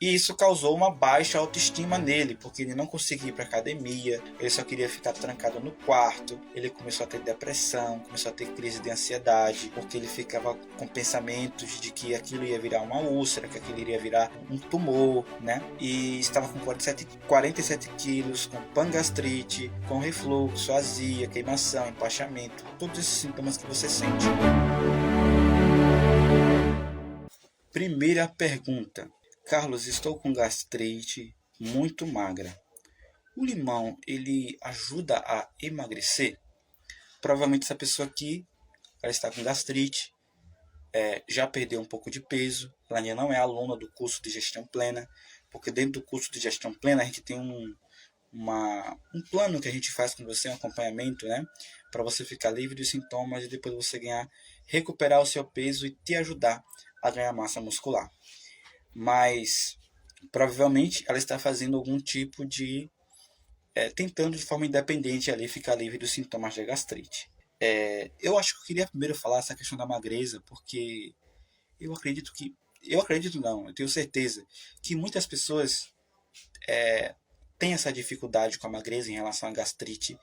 E isso causou uma baixa autoestima nele, porque ele não conseguia ir para academia, ele só queria ficar trancado no quarto, ele começou a ter depressão, começou a ter crise de ansiedade, porque ele ficava com pensamentos de que aquilo ia virar uma úlcera, que aquilo iria virar um tumor, né? E estava com 47 quilos, com pangastrite, com refluxo, azia, queimação, empachamento, todos esses sintomas que você sente. Primeira pergunta. Carlos, estou com gastrite muito magra. O limão, ele ajuda a emagrecer? Provavelmente essa pessoa aqui, ela está com gastrite, já perdeu um pouco de peso, ela ainda não é aluna do curso de gestão plena, porque dentro do curso de gestão plena a gente tem um plano que a gente faz com você, um acompanhamento, né? Para você ficar livre dos sintomas e depois você recuperar o seu peso e te ajudar a ganhar massa muscular. Mas provavelmente ela está fazendo algum tipo de tentando de forma independente ali ficar livre dos sintomas da gastrite. Eu acho que eu queria primeiro falar essa questão da magreza, porque eu acredito que, eu acredito não, eu tenho certeza que muitas pessoas têm essa dificuldade com a magreza em relação à gastrite,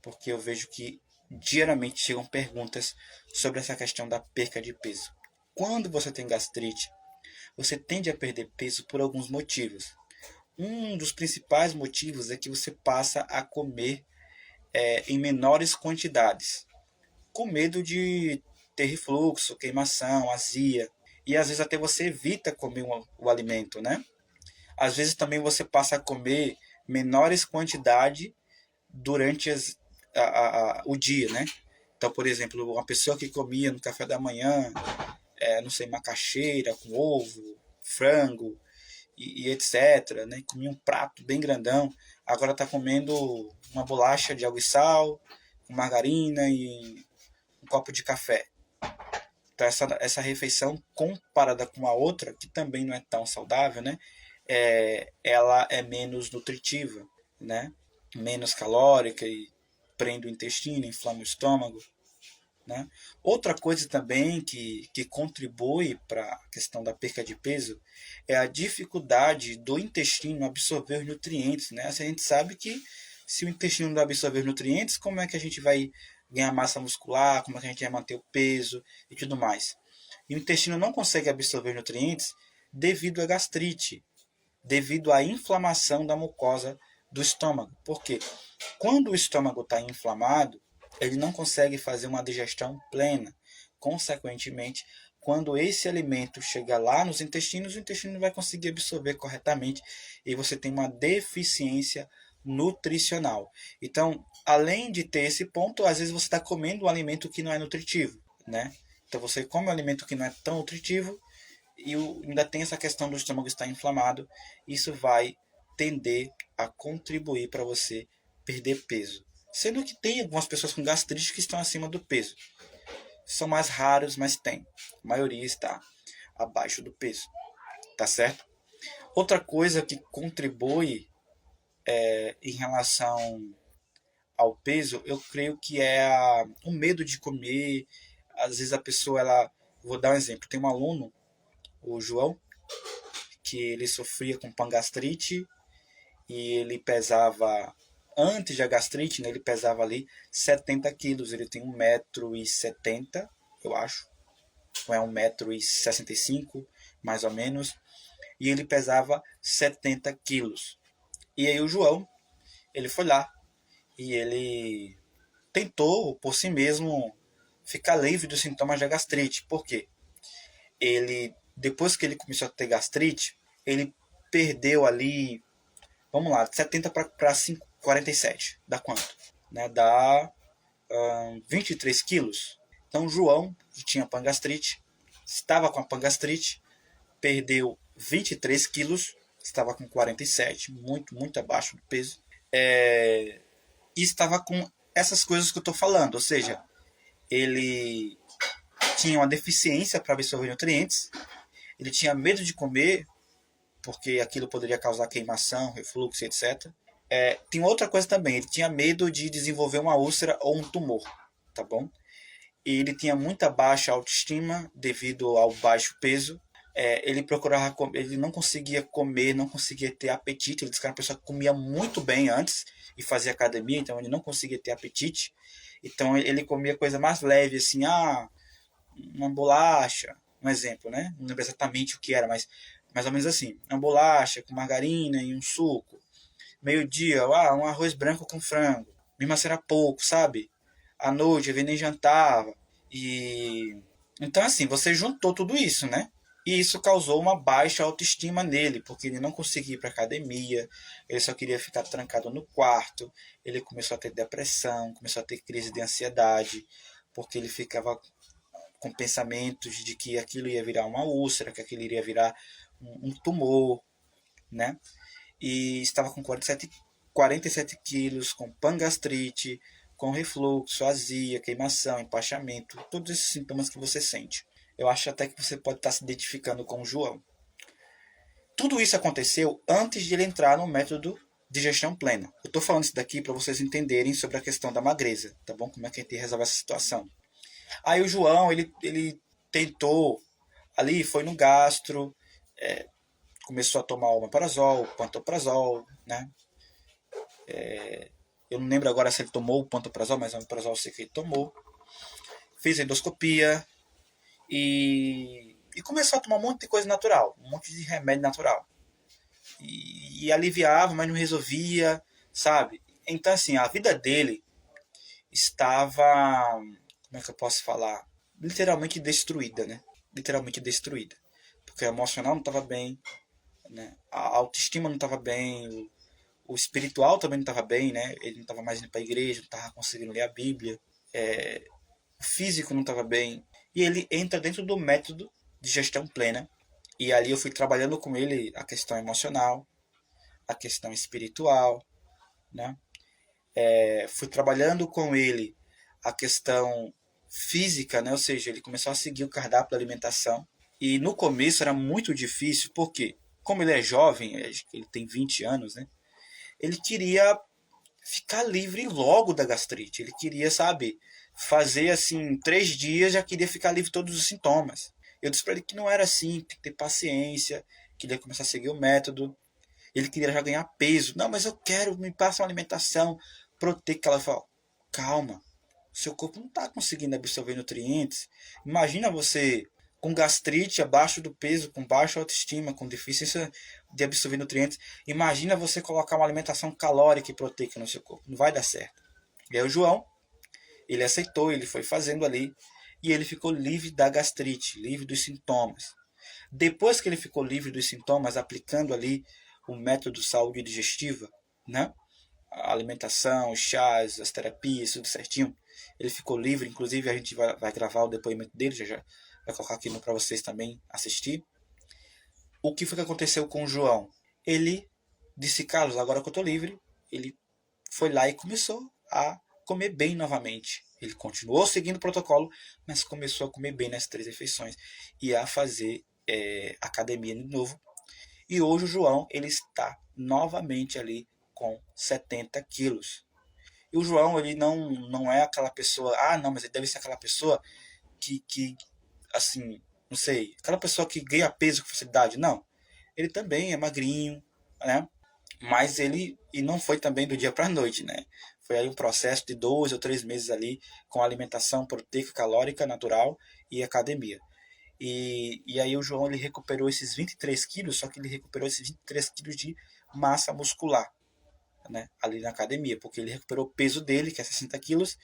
porque eu vejo que diariamente chegam perguntas sobre essa questão da perca de peso. Quando você tem gastrite, você tende a perder peso por alguns motivos. Um dos principais motivos é que você passa a comer em menores quantidades, com medo de ter refluxo, queimação, azia. E às vezes até você evita comer o alimento, né? Às vezes também você passa a comer menores quantidades durante o dia, né? Então, por exemplo, uma pessoa que comia no café da manhã, não sei, macaxeira com ovo, frango, e etc, né? Comia um prato bem grandão, agora está comendo uma bolacha de água e sal, com margarina e um copo de café. Então essa refeição comparada com a outra, que também não é tão saudável, né? Ela é menos nutritiva, né? Menos calórica e prende o intestino, inflama o estômago. Né? Outra coisa também que contribui para a questão da perca de peso é a dificuldade do intestino absorver os nutrientes. Né? A gente sabe que se o intestino não absorver os nutrientes, como é que a gente vai ganhar massa muscular, como é que a gente vai manter o peso e tudo mais. E o intestino não consegue absorver nutrientes devido à gastrite, devido à inflamação da mucosa do estômago. Por quê? Quando o estômago está inflamado, ele não consegue fazer uma digestão plena. Consequentemente, quando esse alimento chega lá nos intestinos, o intestino não vai conseguir absorver corretamente e você tem uma deficiência nutricional. Então, além de ter esse ponto, às vezes você está comendo um alimento que não é nutritivo, né? Então você come um alimento que não é tão nutritivo e ainda tem essa questão do estômago estar inflamado. Isso vai tender a contribuir para você perder peso. Sendo que tem algumas pessoas com gastrite que estão acima do peso. São mais raros, mas tem. A maioria está abaixo do peso. Tá certo? Outra coisa que contribui em relação ao peso, eu creio que é o medo de comer. Às vezes a pessoa, vou dar um exemplo. Tem um aluno, o João, que ele sofria com pangastrite e ele pesava, antes da gastrite, né, ele pesava ali 70 quilos. Ele tem 1,70 m, eu acho. Ou é 1,65 m, mais ou menos. E ele pesava 70 quilos. E aí o João, ele foi lá e ele tentou, por si mesmo, ficar livre dos sintomas da gastrite. Por quê? Depois que ele começou a ter gastrite, ele perdeu ali, vamos lá, 70 para 47. Dá quanto? Né? Dá 23 quilos. Então o João, que tinha pangastrite, estava com a pangastrite, perdeu 23 quilos, estava com 47, muito, muito abaixo do peso. E estava com essas coisas que eu estou falando, ou seja, ele tinha uma deficiência para absorver nutrientes, ele tinha medo de comer, porque aquilo poderia causar queimação, refluxo, etc. Tem outra coisa também, ele tinha medo de desenvolver uma úlcera ou um tumor, tá bom? E ele tinha muita baixa autoestima devido ao baixo peso. ele procurava, ele não conseguia comer, não conseguia ter apetite. Ele disse que era uma pessoa que comia muito bem antes e fazia academia, então ele não conseguia ter apetite. Então ele comia coisa mais leve, assim, uma bolacha, um exemplo, né? Não lembro exatamente o que era, mas mais ou menos assim, uma bolacha com margarina e um suco. Meio-dia, um arroz branco com frango. Mesmo assim era pouco, sabe? À noite ele nem jantava. E então assim, você juntou tudo isso, né? E isso causou uma baixa autoestima nele, porque ele não conseguia ir para academia, ele só queria ficar trancado no quarto, ele começou a ter depressão, começou a ter crise de ansiedade, porque ele ficava com pensamentos de que aquilo ia virar uma úlcera, que aquilo iria virar um tumor, né? E estava com 47 quilos, com pangastrite, com refluxo, azia, queimação, empachamento, todos esses sintomas que você sente. Eu acho até que você pode estar se identificando com o João. Tudo isso aconteceu antes de ele entrar no método de gestão plena. Eu estou falando isso daqui para vocês entenderem sobre a questão da magreza, tá bom? Como é que a gente resolve essa situação. Aí o João, ele tentou ali, foi no gastro, começou a tomar omeprazol, pantoprazol, né? Eu não lembro agora se ele tomou o pantoprazol, mas o omeprazol eu sei que ele tomou. Fez a endoscopia e começou a tomar um monte de coisa natural, um monte de remédio natural. E aliviava, mas não resolvia, sabe? Então, assim, a vida dele estava, como é que eu posso falar? Literalmente destruída, né? Literalmente destruída. Porque o emocional não estava bem, né? A autoestima não estava bem, o espiritual também não estava bem, né? Ele não estava mais indo para a igreja, não estava conseguindo ler a Bíblia, o físico não estava bem. E ele entra dentro do método de gestão plena. E ali eu fui trabalhando com ele a questão emocional, a questão espiritual, né? Fui trabalhando com ele a questão física, né? Ou seja, ele começou a seguir o cardápio da alimentação. E no começo era muito difícil, porque como ele é jovem, ele tem 20 anos, né? Ele queria ficar livre logo da gastrite. Ele queria, sabe, fazer assim, 3 dias já queria ficar livre de todos os sintomas. Eu disse para ele que não era assim, tem que ter paciência, que ele ia começar a seguir o método. Ele queria já ganhar peso. Não, mas eu quero, me passa uma alimentação proteica. Ela falou, calma, seu corpo não está conseguindo absorver nutrientes. Imagina você com gastrite, abaixo do peso, com baixa autoestima, com deficiência de absorver nutrientes. Imagina você colocar uma alimentação calórica e proteica no seu corpo. Não vai dar certo. E aí o João, ele aceitou, ele foi fazendo ali e ele ficou livre da gastrite, livre dos sintomas. Depois que ele ficou livre dos sintomas, aplicando ali o método saúde digestiva, né? A alimentação, os chás, as terapias, tudo certinho. Ele ficou livre, inclusive a gente vai gravar o depoimento dele, já vai colocar aqui para vocês também assistir. O que foi que aconteceu com o João? Ele disse, Carlos, agora que eu estou livre, ele foi lá e começou a comer bem novamente. Ele continuou seguindo o protocolo, mas começou a comer bem nas 3 refeições e a fazer academia de novo. E hoje o João ele está novamente ali com 70 quilos. E o João ele não é aquela pessoa, não, mas ele deve ser aquela pessoa que assim, não sei, aquela pessoa que ganha peso com facilidade. Não, ele também é magrinho, né? Mas ele e não foi também do dia para a noite, né? Foi aí um processo de 2 ou 3 meses ali com alimentação proteica, calórica, natural e academia. E aí o João ele recuperou esses 23 quilos, só que ele recuperou esses 23 quilos de massa muscular, né? Ali na academia, porque ele recuperou o peso dele, que é 60 quilos,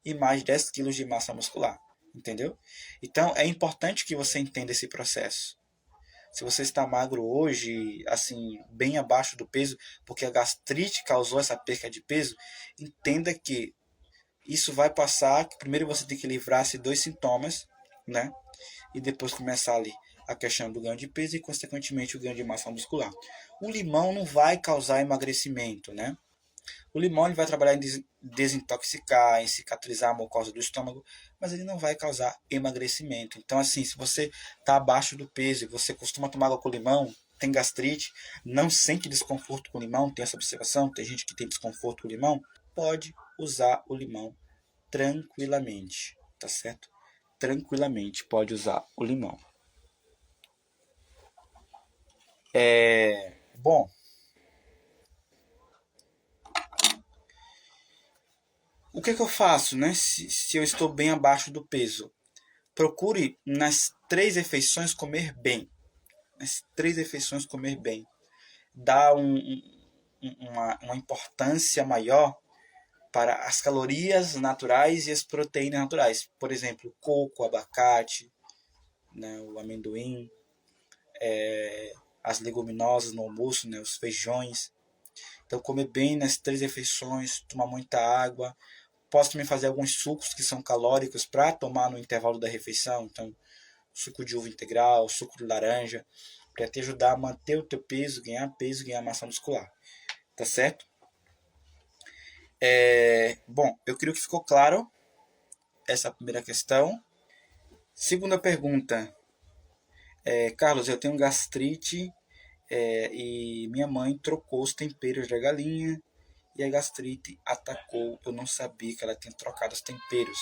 e mais 10 quilos de massa muscular, entendeu? Então é importante que você entenda esse processo. Se você está magro hoje, assim, bem abaixo do peso, porque a gastrite causou essa perca de peso, entenda que isso vai passar, que primeiro você tem que livrar-se dos sintomas, né? E depois começar ali a questão do ganho de peso e, consequentemente, o ganho de massa muscular. O limão não vai causar emagrecimento, né? O limão ele vai trabalhar em desintoxicar, em cicatrizar a mucosa do estômago, mas ele não vai causar emagrecimento. Então, assim, se você está abaixo do peso e você costuma tomar água com limão, tem gastrite, não sente desconforto com limão, tem essa observação, tem gente que tem desconforto com limão, pode usar o limão tranquilamente, tá certo? Tranquilamente pode usar o limão. Bom, o que eu faço, né? Se eu estou bem abaixo do peso? Procure nas 3 refeições comer bem. Nas 3 refeições comer bem. Dá uma importância maior para as calorias naturais e as proteínas naturais. Por exemplo, coco, abacate, né, o amendoim, as leguminosas no almoço, né, os feijões. Então, comer bem nas 3 refeições, tomar muita água. Posso também fazer alguns sucos que são calóricos para tomar no intervalo da refeição. Então, suco de uva integral, suco de laranja, para te ajudar a manter o teu peso, ganhar massa muscular. Tá certo? Bom, eu creio que ficou claro essa primeira questão. Segunda pergunta. Carlos, eu tenho gastrite e minha mãe trocou os temperos da galinha e a gastrite atacou. Eu não sabia que ela tinha trocado os temperos.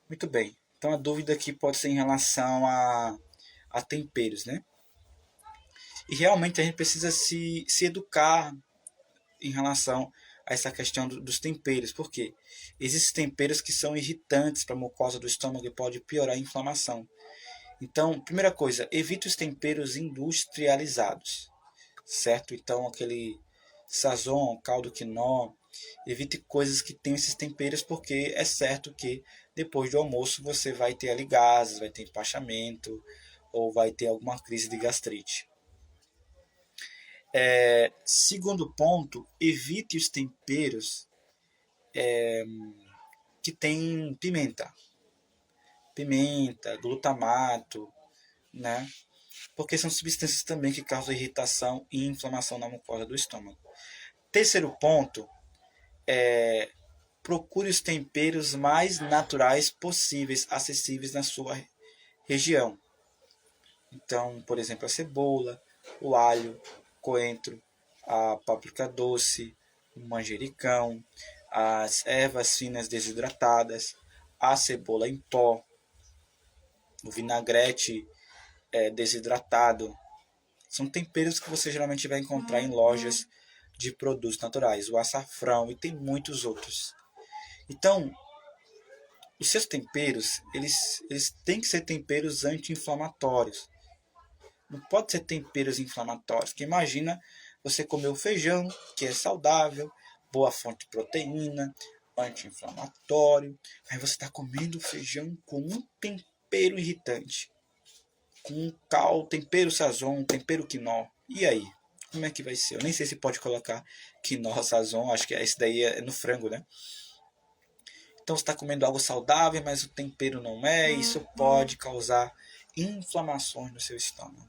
Muito bem. Então a dúvida aqui pode ser em relação a temperos, né? E realmente a gente precisa se educar em relação a essa questão dos temperos. Por quê? Existem temperos que são irritantes para a mucosa do estômago e pode piorar a inflamação. Então, primeira coisa, evite os temperos industrializados, certo? Então, aquele sazon, caldo quinó, evite coisas que tenham esses temperos, porque é certo que depois do almoço você vai ter ali gases, vai ter empachamento ou vai ter alguma crise de gastrite. Segundo ponto, evite os temperos que tem pimenta, glutamato, né? Porque são substâncias também que causam irritação e inflamação na mucosa do estômago. Terceiro ponto, procure os temperos mais naturais possíveis, acessíveis na sua região. Então, por exemplo, a cebola, o alho, coentro, a páprica doce, o manjericão, as ervas finas desidratadas, a cebola em pó, o vinagrete desidratado. São temperos que você geralmente vai encontrar em lojas de produtos naturais, o açafrão e tem muitos outros. Então, os seus temperos, eles têm que ser temperos anti-inflamatórios. Não pode ser temperos inflamatórios. Porque imagina você comer o feijão, que é saudável, boa fonte de proteína, anti-inflamatório. Aí você está comendo feijão com um tempero irritante. Com tempero sazon, tempero quinó. E aí? Como é que vai ser? Eu nem sei se pode colocar quinó, sazon. Acho que esse daí é no frango, né? Então você está comendo algo saudável, mas o tempero não é. Isso pode causar inflamações no seu estômago.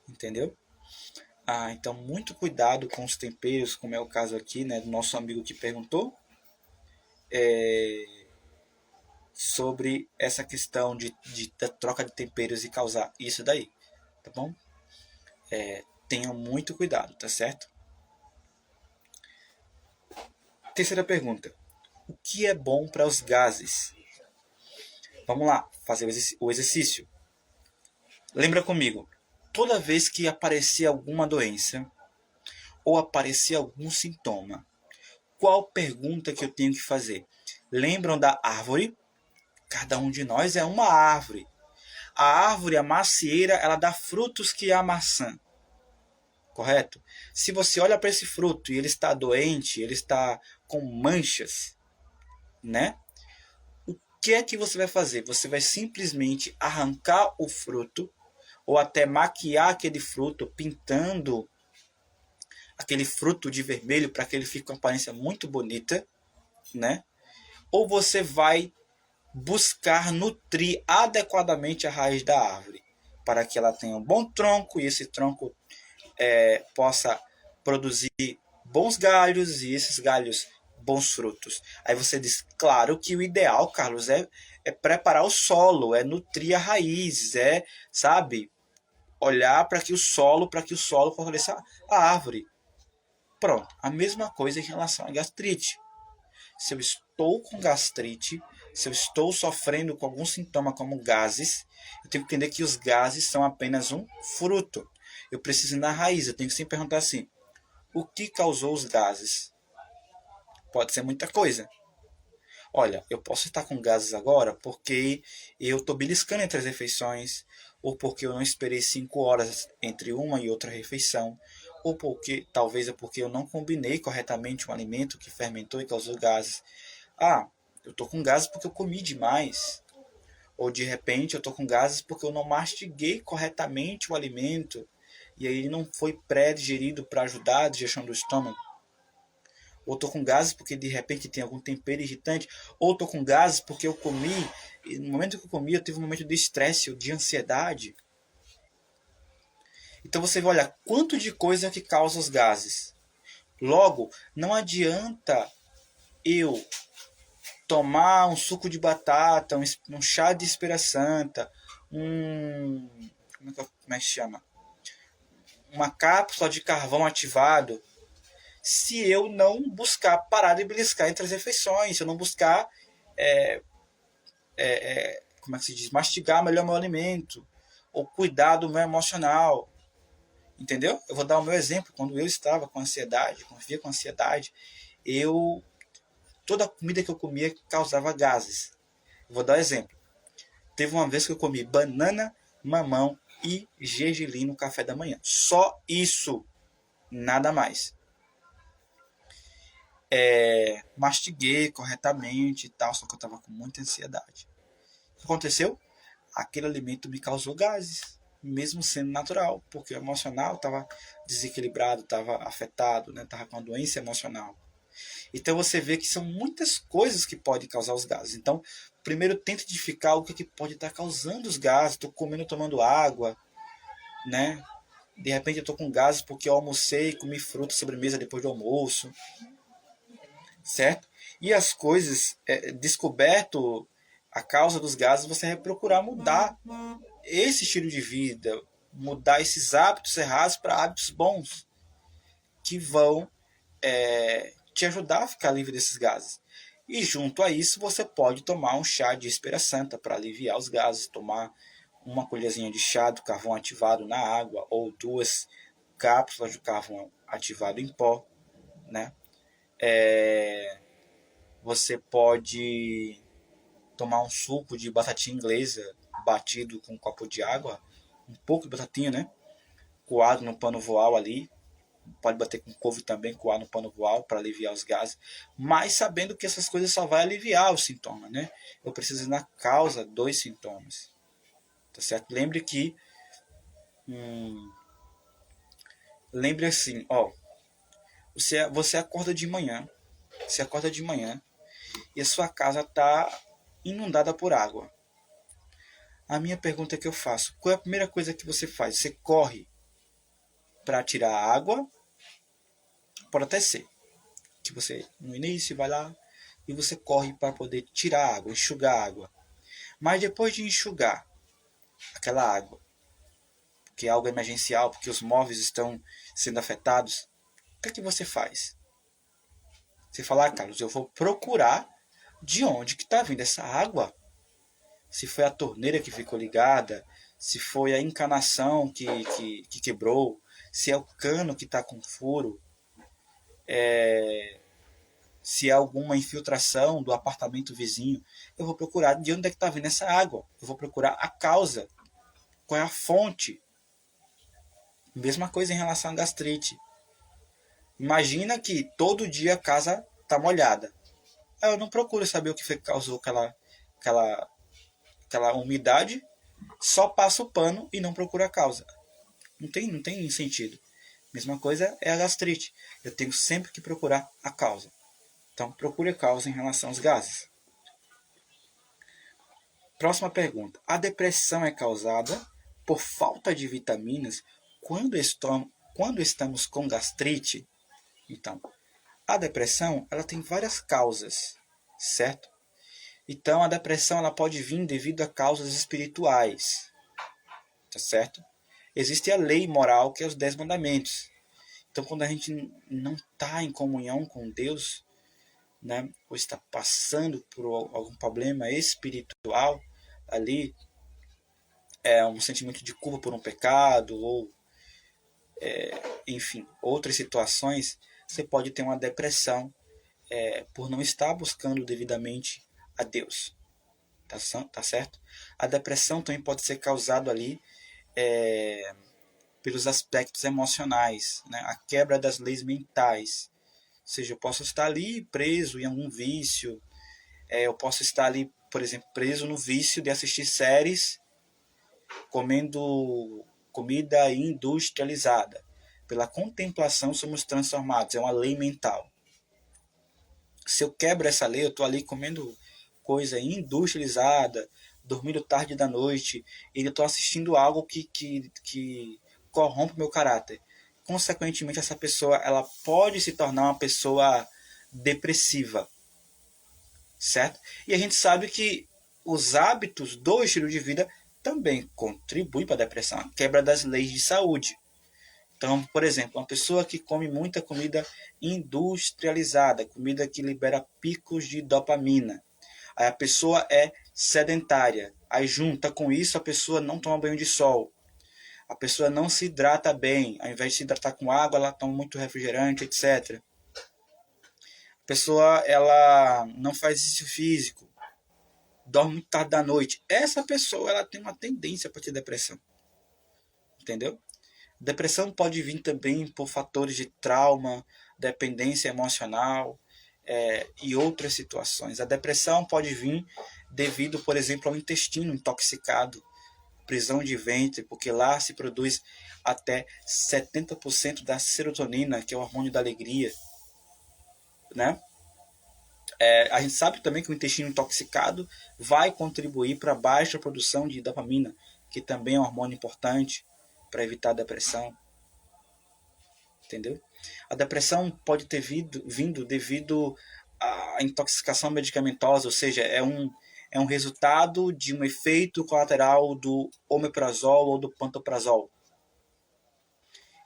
Entendeu? Então muito cuidado com os temperos, como é o caso aqui, né, do nosso amigo que perguntou sobre essa questão da troca de temperos e causar isso daí, tá bom? Tenham muito cuidado, tá certo? Terceira pergunta. O que é bom para os gases? Vamos lá, fazer o exercício. Lembra comigo, toda vez que aparecer alguma doença ou aparecer algum sintoma, qual pergunta que eu tenho que fazer? Lembram da árvore? Cada um de nós é uma árvore. A árvore, a macieira, ela dá frutos que a maçã. Correto? Se você olha para esse fruto e ele está doente, ele está com manchas, né? O que é que você vai fazer? Você vai simplesmente arrancar o fruto ou até maquiar aquele fruto, pintando aquele fruto de vermelho para que ele fique com uma aparência muito bonita, né? Ou você vai buscar nutrir adequadamente a raiz da árvore, para que ela tenha um bom tronco e esse tronco possa produzir bons galhos e esses galhos bons frutos. Aí você diz, claro que o ideal, Carlos, é preparar o solo, é nutrir a raiz, sabe, olhar para que o solo fortaleça a árvore. Pronto, a mesma coisa em relação à gastrite. Se eu estou com gastrite, se eu estou sofrendo com algum sintoma como gases, eu tenho que entender que os gases são apenas um fruto. Eu preciso ir na raiz, eu tenho que sempre perguntar assim, o que causou os gases? Pode ser muita coisa. Olha, eu posso estar com gases agora porque eu estou beliscando entre as refeições, ou porque eu não esperei 5 horas entre uma e outra refeição, ou porque talvez é porque eu não combinei corretamente um alimento que fermentou e causou gases. Ah, eu estou com gases porque eu comi demais. Ou de repente eu estou com gases porque eu não mastiguei corretamente o alimento e aí ele não foi pré-digerido para ajudar a digestão do estômago. Ou estou com gases porque de repente tem algum tempero irritante. Ou estou com gases porque eu comi, e no momento que eu comi eu tive um momento de estresse ou de ansiedade. Então você vai olhar quanto de coisa que causa os gases. Logo, não adianta eu tomar um suco de batata, um chá de espera santa, um... Como é que chama? Uma cápsula de carvão ativado, se eu não buscar parar de beliscar entre as refeições, se eu não buscar, como é que se diz, mastigar melhor meu alimento, ou cuidar do meu emocional, entendeu? Eu vou dar o meu exemplo, quando eu estava com ansiedade, quando eu vivia com ansiedade, eu, toda a comida que eu comia causava gases. Eu vou dar um exemplo. Teve uma vez que eu comi banana, mamão e gergelim no café da manhã. Só isso, nada mais. Mastiguei corretamente e tal, só que eu estava com muita ansiedade. O que aconteceu? Aquele alimento me causou gases, mesmo sendo natural, porque o emocional estava desequilibrado, estava afetado, estava com uma doença emocional. Então você vê que são muitas coisas que podem causar os gases. Então, primeiro tenta identificar o que pode estar causando os gases. Estou comendo, tomando água, né? De repente eu estou com gases porque eu almocei e comi fruta sobremesa depois do almoço, certo? E as coisas, descoberto a causa dos gases, você vai procurar mudar esse estilo de vida, mudar esses hábitos errados para hábitos bons, que vão te ajudar a ficar livre desses gases. E junto a isso, você pode tomar um chá de espera santa para aliviar os gases, tomar uma colherzinha de chá do carvão ativado na água ou 2 cápsulas de carvão ativado em pó, né? Você pode tomar um suco de batatinha inglesa batido com um copo de água, um pouco de batatinha, né? Coado no pano voal ali. Pode bater com couve também, coar no pano voal para aliviar os gases, mas sabendo que essas coisas só vai aliviar os sintomas, né? Eu preciso ir na causa dos sintomas, tá certo? Lembre que, lembre assim, ó, você acorda de manhã, e a sua casa está inundada por água. A minha pergunta que eu faço, qual é a primeira coisa que você faz? Você corre para tirar a água? Pode até ser que você no início vai lá e você corre para poder tirar a água, enxugar a água. Mas depois de enxugar aquela água, que é algo emergencial, porque os móveis estão sendo afetados, o que é que você faz? Você fala, Carlos, eu vou procurar de onde que está vindo essa água. Se foi a torneira que ficou ligada, se foi a encanação que quebrou, se é o cano que está com furo, se é alguma infiltração do apartamento vizinho. Eu vou procurar de onde é que está vindo essa água. Eu vou procurar a causa, qual é a fonte. Mesma coisa em relação à gastrite. Imagina que todo dia a casa está molhada. Eu não procuro saber o que foi que causou aquela umidade, só passo o pano e não procuro a causa. Não tem sentido. Mesma coisa é a gastrite. Eu tenho sempre que procurar a causa. Então, procure a causa em relação aos gases. Próxima pergunta. A depressão é causada por falta de vitaminas quando estamos com gastrite? Então, a depressão ela tem várias causas, certo? Então, a depressão ela pode vir devido a causas espirituais, tá certo? Existe a lei moral, que é os 10 mandamentos. Então, quando a gente não está em comunhão com Deus, né, ou está passando por algum problema espiritual ali, um sentimento de culpa por um pecado, ou enfim, outras situações, você pode ter uma depressão por não estar buscando devidamente a Deus. Tá certo? A depressão também pode ser causada ali pelos aspectos emocionais, né? A quebra das leis mentais. Ou seja, eu posso estar ali preso em algum vício, eu posso estar ali, por exemplo, preso no vício de assistir séries, comendo comida industrializada. Pela contemplação somos transformados, é uma lei mental. Se eu quebro essa lei, eu estou ali comendo coisa industrializada, dormindo tarde da noite, e eu estou assistindo algo que corrompe o meu caráter. Consequentemente, essa pessoa ela pode se tornar uma pessoa depressiva, certo? E a gente sabe que os hábitos do estilo de vida também contribuem para a depressão, a quebra das leis de saúde. Então, por exemplo, uma pessoa que come muita comida industrializada, comida que libera picos de dopamina. Aí a pessoa é sedentária. Aí junta com isso a pessoa não toma banho de sol. A pessoa não se hidrata bem. Ao invés de se hidratar com água, ela toma muito refrigerante, etc. A pessoa ela não faz exercício físico, dorme muito tarde da noite. Essa pessoa ela tem uma tendência para ter depressão. Entendeu? Depressão pode vir também por fatores de trauma, dependência emocional e outras situações. A depressão pode vir devido, por exemplo, ao intestino intoxicado, prisão de ventre, porque lá se produz até 70% da serotonina, que é o hormônio da alegria. Né? A gente sabe também que o intestino intoxicado vai contribuir para a baixa produção de dopamina, que também é um hormônio importante para evitar a depressão. Entendeu? A depressão pode ter vindo devido à intoxicação medicamentosa, ou seja, é um resultado de um efeito colateral do omeprazol ou do pantoprazol.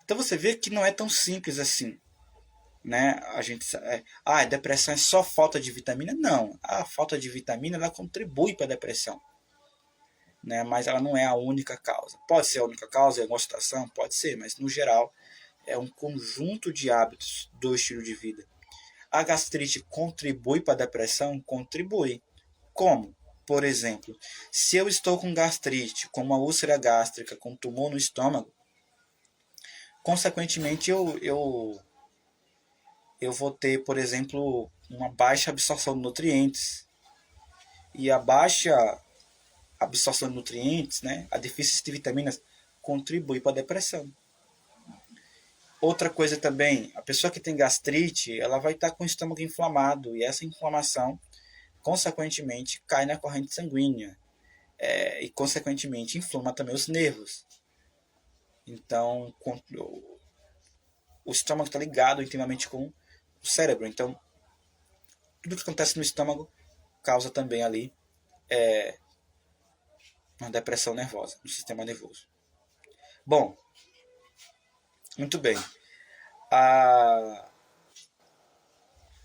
Então você vê que não é tão simples assim. Né? A depressão é só falta de vitamina? Não. A falta de vitamina ela contribui para a depressão. Né? Mas ela não é a única causa. Pode ser a única causa, é uma situação? Pode ser, mas no geral é um conjunto de hábitos do estilo de vida. A gastrite contribui para a depressão? Contribui. Como? Por exemplo, se eu estou com gastrite, com uma úlcera gástrica, com tumor no estômago, consequentemente eu vou ter, por exemplo, uma baixa absorção de nutrientes. E a baixa absorção de nutrientes, né, a deficiência de vitaminas, contribui para a depressão. Outra coisa também, a pessoa que tem gastrite, ela vai estar com o estômago inflamado, e essa inflamação, consequentemente, cai na corrente sanguínea, e consequentemente inflama também os nervos. Então, o estômago está ligado intimamente com o cérebro, então tudo que acontece no estômago causa também ali uma depressão nervosa, no sistema nervoso. Bom, muito bem.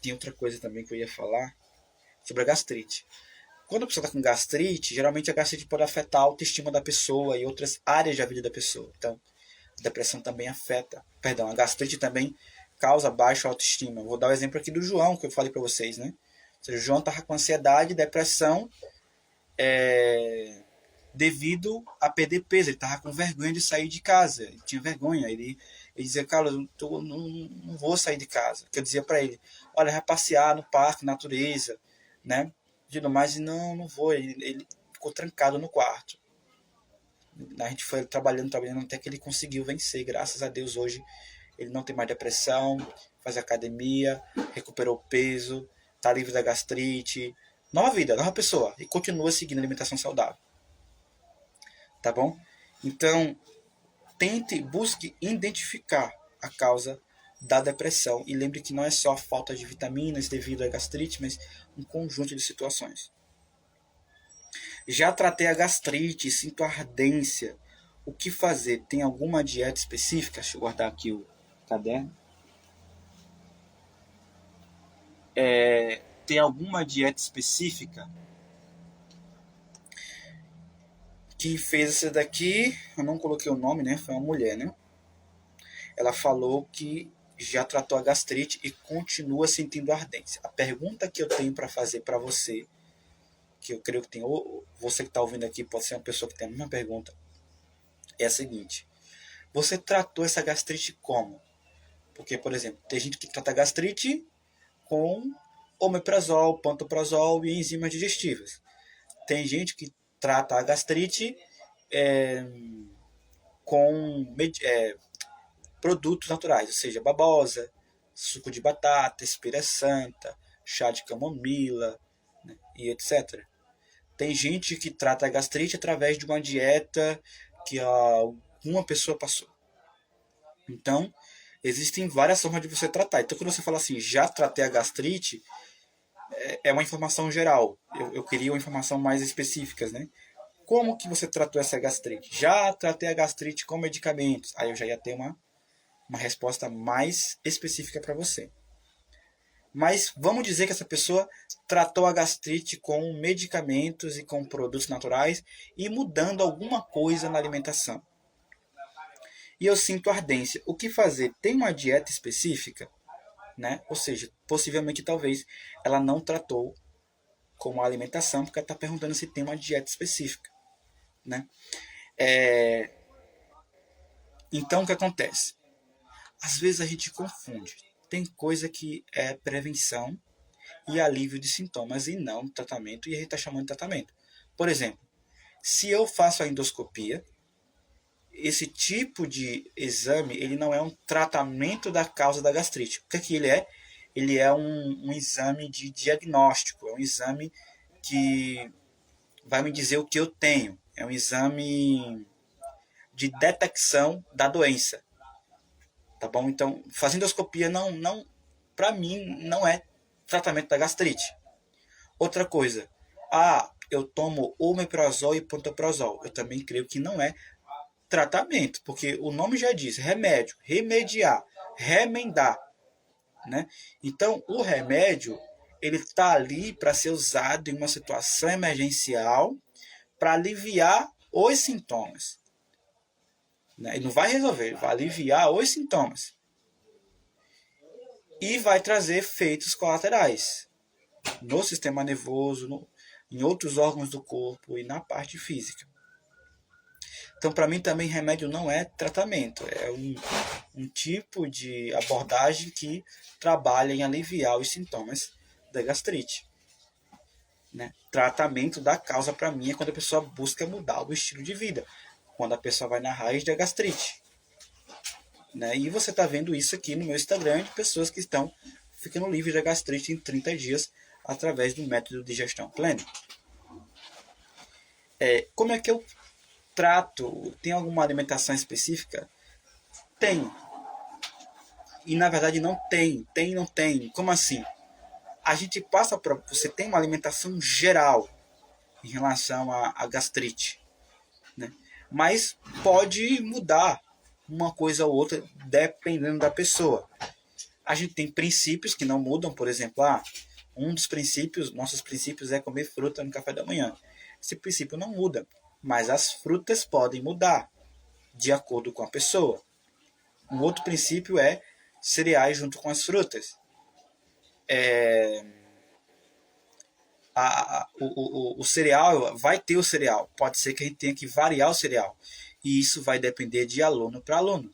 Tem outra coisa também que eu ia falar sobre a gastrite. Quando a pessoa está com gastrite, geralmente a gastrite pode afetar a autoestima da pessoa e outras áreas da vida da pessoa. Então, a depressão também a gastrite também causa baixa autoestima. Vou dar o exemplo aqui do João, que eu falei para vocês, né? Ou seja, o João estava com ansiedade, depressão, devido a perder peso. Ele estava com vergonha de sair de casa. Ele tinha vergonha. Ele dizia, Carlos, eu não vou sair de casa. Eu dizia para ele, olha, vai passear no parque, natureza, né? Tudo mais, e não vou. Ele ficou trancado no quarto. A gente foi trabalhando até que ele conseguiu vencer. Graças a Deus, hoje ele não tem mais depressão, faz academia, recuperou peso, está livre da gastrite. Nova vida, nova pessoa. E continua seguindo a alimentação saudável. Tá bom? Então, busque identificar a causa da depressão. E lembre que não é só a falta de vitaminas devido à gastrite, mas um conjunto de situações. Já tratei a gastrite, sinto ardência. O que fazer? Tem alguma dieta específica? Deixa eu guardar aqui o caderno. Tem alguma dieta específica? Quem fez essa daqui, eu não coloquei o nome, né? Foi uma mulher, né? ela falou que já tratou a gastrite e continua sentindo ardência. A pergunta que eu tenho para fazer para você, que eu creio que tem, ou você que está ouvindo aqui pode ser uma pessoa que tem a mesma pergunta, é a seguinte: você tratou essa gastrite como? Porque, por exemplo, tem gente que trata a gastrite com omeprazol, pantoprazol e enzimas digestivas. Tem gente que trata a gastrite com produtos naturais, ou seja, babosa, suco de batata, espira santa, chá de camomila, né, e etc. Tem gente que trata a gastrite através de uma dieta que alguma pessoa passou. Então, existem várias formas de você tratar. Então, quando você fala assim, já tratei a gastrite, é uma informação geral. Eu queria uma informação mais específica, né? Como que você tratou essa gastrite? Já tratei a gastrite com medicamentos. Aí eu já ia ter uma resposta mais específica para você. Mas vamos dizer que essa pessoa tratou a gastrite com medicamentos e com produtos naturais e mudando alguma coisa na alimentação. E eu sinto ardência. O que fazer? Tem uma dieta específica? Né? Ou seja, possivelmente talvez ela não tratou como alimentação, porque ela está perguntando se tem uma dieta específica. Né? Então o que acontece? Às vezes a gente confunde. Tem coisa que é prevenção e alívio de sintomas e não tratamento, e a gente está chamando de tratamento. Por exemplo, se eu faço a endoscopia, esse tipo de exame ele não é um tratamento da causa da gastrite. O que é que ele é? Ele é um exame de diagnóstico, é um exame que vai me dizer o que eu tenho. É um exame de detecção da doença. Tá bom? Então, fazer endoscopia para mim, não é tratamento da gastrite. Outra coisa, eu tomo omeprazol e pantoprazol. Eu também creio que não é tratamento, porque o nome já diz, remédio, remediar, remendar, né? Então, o remédio, ele está ali para ser usado em uma situação emergencial para aliviar os sintomas. Né? Ele não vai resolver, ele vai aliviar os sintomas. E vai trazer efeitos colaterais no sistema nervoso, em outros órgãos do corpo e na parte física. Então, para mim também remédio não é tratamento, é um tipo de abordagem que trabalha em aliviar os sintomas da gastrite. Né? Tratamento da causa para mim é quando a pessoa busca mudar o estilo de vida, quando a pessoa vai na raiz da gastrite. Né? E você está vendo isso aqui no meu Instagram de pessoas que estão ficando livres da gastrite em 30 dias através do método de gestão plena. Como é que eu trato? Tem alguma alimentação específica? Tem. E na verdade não tem. Tem e não tem. Como assim? A gente passa para... Você tem uma alimentação geral em relação à gastrite. Né? Mas pode mudar uma coisa ou outra dependendo da pessoa. A gente tem princípios que não mudam, por exemplo, um dos princípios, nossos princípios é comer fruta no café da manhã. Esse princípio não muda, mas as frutas podem mudar de acordo com a pessoa. Um outro princípio é cereais junto com as frutas. O cereal, vai ter o cereal. Pode ser que a gente tenha que variar o cereal. E isso vai depender de aluno para aluno.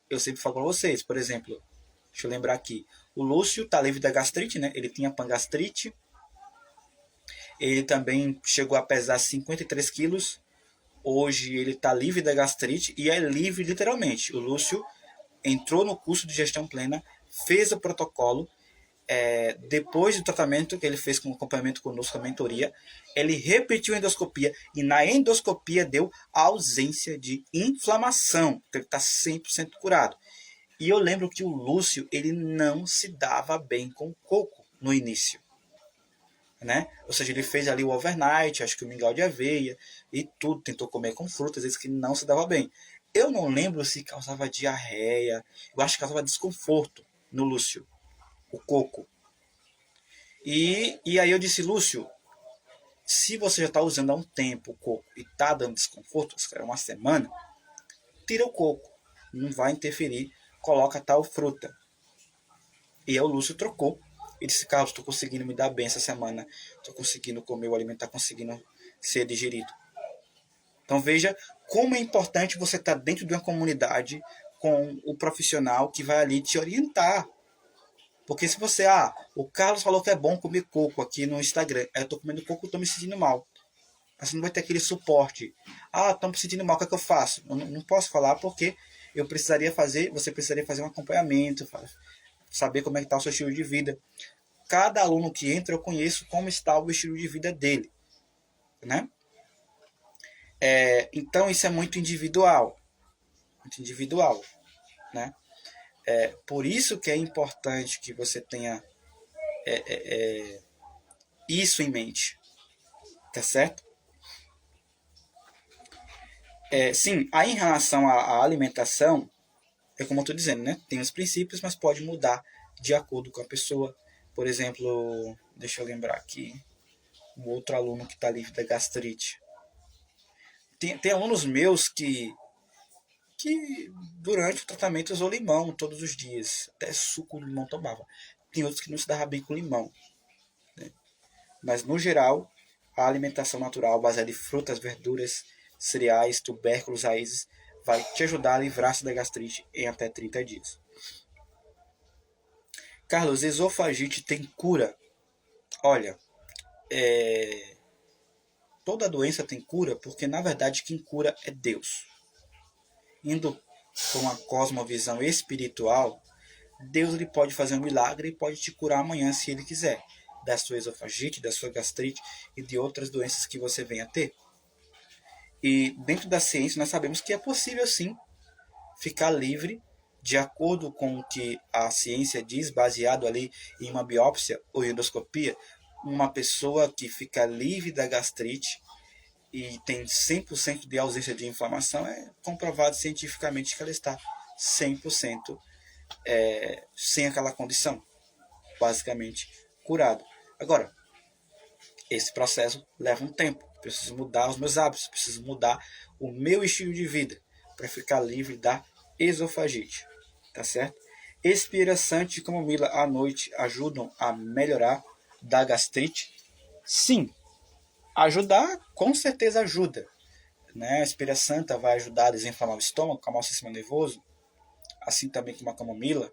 Eu sempre falo para vocês, por exemplo, deixa eu lembrar aqui. O Lúcio está livre da gastrite, né? Ele tinha pangastrite. Ele também chegou a pesar 53 quilos. Hoje ele está livre da gastrite e é livre literalmente. O Lúcio entrou no curso de gestão plena, fez o protocolo. Depois do tratamento que ele fez com acompanhamento conosco, a mentoria, ele repetiu a endoscopia e na endoscopia deu ausência de inflamação. Então ele está 100% curado. E eu lembro que o Lúcio ele não se dava bem com coco no início. Né? Ou seja, ele fez ali o overnight, acho que o mingau de aveia e tudo, tentou comer com frutas, vezes que não se dava bem. Eu não lembro se causava diarreia, eu acho que causava desconforto no Lúcio, o coco. E aí eu disse, Lúcio, se você já está usando há um tempo o coco e está dando desconforto, acho que era uma semana, tira o coco, não vai interferir coloca tal fruta. E aí o Lúcio trocou. Ele disse, Carlos, estou conseguindo me dar bem essa semana. Estou conseguindo comer, o alimento está conseguindo ser digerido. Então veja como é importante você estar dentro de uma comunidade com o profissional que vai ali te orientar. Porque se você, o Carlos falou que é bom comer coco aqui no Instagram. Eu estou comendo coco e estou me sentindo mal. Mas você não vai ter aquele suporte. Estou me sentindo mal, o que é que eu faço? Eu não posso falar porque você precisaria fazer um acompanhamento, saber como é que está o seu estilo de vida. Cada aluno que entra, eu conheço como está o estilo de vida dele. Né? Então, isso é muito individual. Muito individual. Né? Por isso que é importante que você tenha isso em mente. Tá certo? Sim, aí em relação à alimentação, é como eu estou dizendo, né? Tem os princípios, mas pode mudar de acordo com a pessoa. Por exemplo, deixa eu lembrar aqui, um outro aluno que está livre da gastrite. Tem alunos meus que durante o tratamento usou limão todos os dias. Até suco de limão tomava. Tem outros que não se dava bem com limão. Né? Mas, no geral, a alimentação natural baseada em frutas, verduras, cereais, tubérculos, raízes, vai te ajudar a livrar-se da gastrite em até 30 dias. Carlos, esofagite tem cura? Olha, toda doença tem cura porque, na verdade, quem cura é Deus. Indo com uma cosmovisão espiritual, Deus ele pode fazer um milagre e pode te curar amanhã se Ele quiser. Da sua esofagite, da sua gastrite e de outras doenças que você venha a ter. E dentro da ciência nós sabemos que é possível sim ficar livre de acordo com o que a ciência diz, baseado ali em uma biópsia ou endoscopia. Uma pessoa que fica livre da gastrite e tem 100% de ausência de inflamação, é comprovado cientificamente que ela está 100% sem aquela condição, basicamente curado. Agora, esse processo leva um tempo. Preciso mudar os meus hábitos, preciso mudar o meu estilo de vida para ficar livre da esofagite, tá certo? Espiraçante e camomila à noite ajudam a melhorar da gastrite? Sim, ajudar com certeza ajuda. Né? A Espira Santa vai ajudar a desinflamar o estômago, acalmar o sistema nervoso, assim também como a camomila.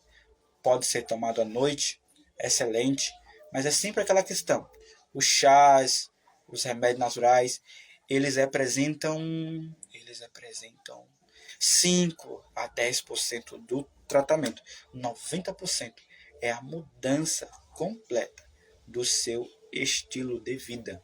Pode ser tomado à noite, excelente, mas é sempre aquela questão. Os chás, os remédios naturais, eles representam 5 a 10% do tratamento. 90% é a mudança completa do seu estilo de vida.